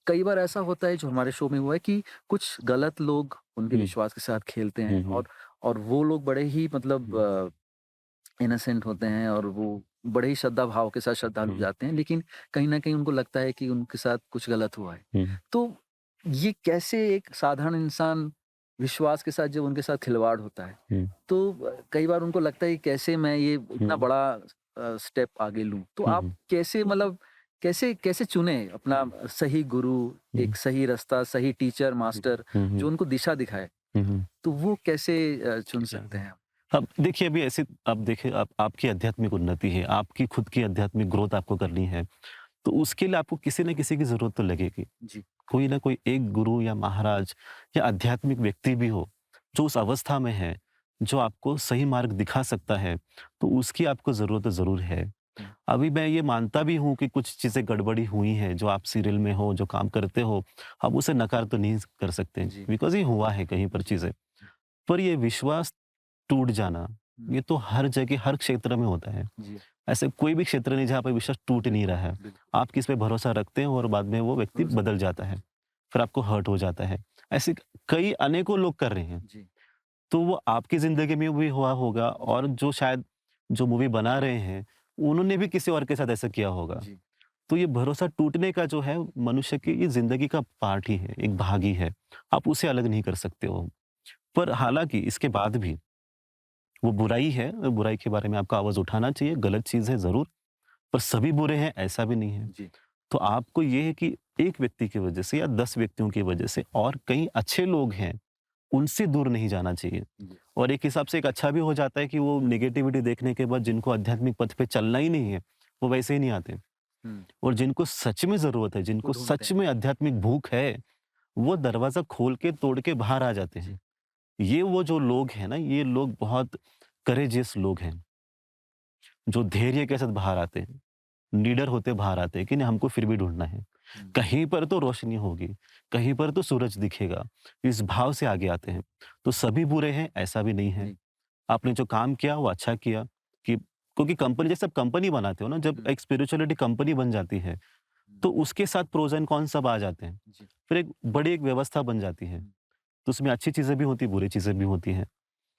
कई बार ऐसा होता है जो हमारे शो में हुआ है कि कुछ गलत लोग उनके हुँ, विश्वास के साथ खेलते हुँ, हैं हुँ, और वो लोग बड़े ही मतलब हुँ, इनोसेंट होते हैं और वो बड़े ही श्रद्धा भाव के साथ श्रद्धालु हुँ, जाते हैं, लेकिन कहीं न कहीं उनको लगता है कि उनके साथ कुछ गलत हुआ है। हुँ, तो ये कैसे एक साधारण इंसान विश्वास के साथ जब उनके साथ खिलवाड़ होता है, हुँ, तो कई बार उनको लगता है कि कैसे मैं ये इतना हुँ, बड़ा स्टेप आगे लूँ। तो हुँ, आप हुँ, कैसे मतलब कैसे कैसे चुनें अपना सही गुरु, हुँ, एक सही रास्ता, सही टीचर, हुँ, मास्टर हुँ, हुँ, जो उनको दिशा दिखाए? हुँ, हुँ। तो वो कैसे चुन अच्छा। सकते हैं आप? अब देखिए अभी ऐसे अब देखिए आप आपकी आध्यात्मिक उन्नति है, आपकी खुद की आध्यात्मिक ग्रोथ आपको करनी है, तो उसके लिए आपको किसी न किसी की ज़रूरत तो लगेगी। जी। कोई ना कोई एक गुरु या महाराज या आध्यात्मिक व्यक्ति भी हो, जो उस अवस्था में है, जो आपको सही मार्ग दिखा सकता है, तो उसकी आपको ज़रूरत ज़रूर है। हुँ। अभी मैं ये मानता भी हूँ कि कुछ चीज़ें गड़बड़ी हुई हैं, जो आप सीरियल में हो, जो काम करते हो, आप उसे नकार तो नहीं कर सकते, जी। बिकॉज़ ये हुआ है कहीं पर जी। चीज़ें। पर ये विश्वास टूट जाना, हुँ। ये तो हर जगह, हर क्षेत्र में होता है। जी। ऐसे कोई भी क्षेत्र नहीं जहाँ पे विश्वास टूट नहीं रहा बिल्कुल, है। बिल्कुल। आप किस पे भरोसा रखते हैं और बाद में वो व्यक्ति भरोसा बदल जाता है, फिर आपको हर्ट हो जाता है। ऐसे कई अनेकों लोग कर रहे हैं, जी, तो वो आपकी ज़िंदगी में भी हुआ होगा जी, और जो शायद जो मूवी बना रहे हैं, उन्होंने भी किसी और के साथ ऐसा किया होगा। जी, तो ये भरोसा टूटने का जो है मनुष्य की ये ज़िंदगी का पार्ट ही है, एक भाग ही है। आप उसे अलग नहीं कर सकते हो। पर हालाँकि इसके बाद भी वो बुराई है, बुराई के बारे में आपको आवाज़ उठाना चाहिए, गलत चीज़ है ज़रूर, पर सभी बुरे हैं ऐसा भी नहीं है। जी, तो आपको ये है कि एक व्यक्ति की वजह से या 10 व्यक्तियों की वजह से और कई अच्छे लोग हैं, उनसे दूर नहीं जाना चाहिए। जी, और एक हिसाब से एक अच्छा भी हो जाता है कि वो नेगेटिविटी देखने के बाद जिनको आध्यात्मिक पथ पे चलना ही नहीं है, वो वैसे ही नहीं आते। हुँ, और जिनको सच में ज़रूरत है, वो जिनको ढूँढते सच हैं। में आध्यात्मिक भूख है, वो दरवाज़ा खोल के तोड़ के बाहर आ जाते जी, हैं। ये वो जो लोग हैं ना, ये लोग बहुत करेजियस लोग हैं, जो धैर्य के साथ बाहर आते हैं। निडर होते बाहर आते हैं कि नहीं हमको फिर भी ढूँढना है। हुँ, कहीं पर तो रोशनी होगी, कहीं पर तो सूरज दिखेगा। इस भाव से आगे आते हैं। तो सभी बुरे हैं ऐसा भी नहीं है। जी, आपने जो काम किया वो अच्छा किया कि क्योंकि कंपनी जैसे आप कंपनी बनाते हो ना, जब हुँ, एक स्पिरिचुअलिटी कंपनी बन जाती है, हुँ, तो उसके साथ प्रोज़ एंड कॉन्स सब आ जाते हैं। जी, फिर एक बड़ी एक व्यवस्था बन जाती है। हुँ, तो उसमें अच्छी चीज़ें भी होती हैं, बुरी चीज़ें भी होती हैं।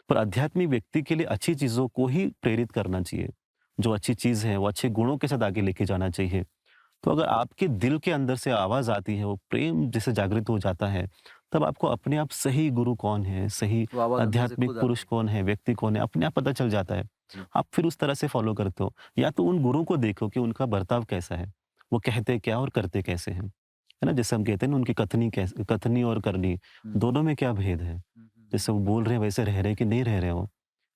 पर आध्यात्मिक व्यक्ति के लिए अच्छी चीज़ों को ही प्रेरित करना चाहिए। जो अच्छी चीज़ है, वो अच्छे गुणों के साथ आगे लेके जाना चाहिए। तो अगर आपके दिल के अंदर से आवाज़ आती है, वो प्रेम जैसे जागृत हो जाता है, तब आपको अपने आप सही गुरु कौन है, सही वो आवाज़ अंदर से आध्यात्मिक खुद पुरुष आती है। कौन है, व्यक्ति कौन है, अपने आप पता चल जाता है। जी, आप फिर उस तरह से फ़ॉलो करते हो। या तो उन गुरु को देखो कि उनका बर्ताव कैसा है, वो कहते क्या और करते कैसे हैं। है ना? जैसे हम कहते हैं ना उनकी कथनी और करनी, हुँ, दोनों में क्या भेद है? हुँ, हुँ, हुँ, जैसे वो बोल रहे हैं वैसे रह रहे हैं कि नहीं रह रहे हो?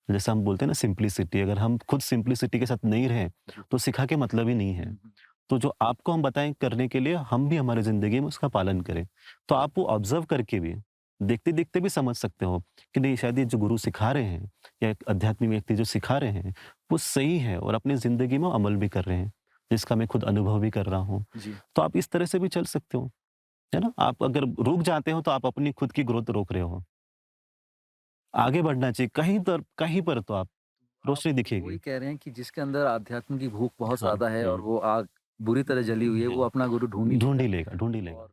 जैसे हम बोलते हैं ना सिम्प्लिसिटी, अगर हम खुद सिम्प्लिसिटी के साथ नहीं रहें, जी, तो सिखा के मतलब ही नहीं है। हुँ, हुँ, तो जो आपको हम बताएँ करने के लिए, हम भी हमारी ज़िंदगी में उसका पालन करें। तो आप वो ऑब्ज़र्व करके भी, देखते-देखते भी समझ सकते हो कि नहीं शायद ये जो गुरु सिखा रहे हैं या एक आध्यात्मिक व्यक्ति जो सिखा रहे हैं, वो सही है और अपनी ज़िंदगी में अमल भी कर रहे हैं, जिसका मैं खुद अनुभव भी कर रहा हूँ। जी, तो आप इस तरह से भी चल सकते हो, है ना? आप अगर रुक जाते हो, तो आप अपनी खुद की ग्रोथ रोक रहे हो। आगे बढ़ना चाहिए, कहीं पर तो आप आप रोशनी वही दिखेगी। कह रहे हैं कि जिसके अंदर आध्यात्म की भूख बहुत हाँ, ज़्यादा है और हुँ, वो आग बुरी तरह जली हुई है, वो हुँ। अपना गुरु ढूँढ ही ढूँढ लेगा ही लेगा, ढूँढ ही लेगा। और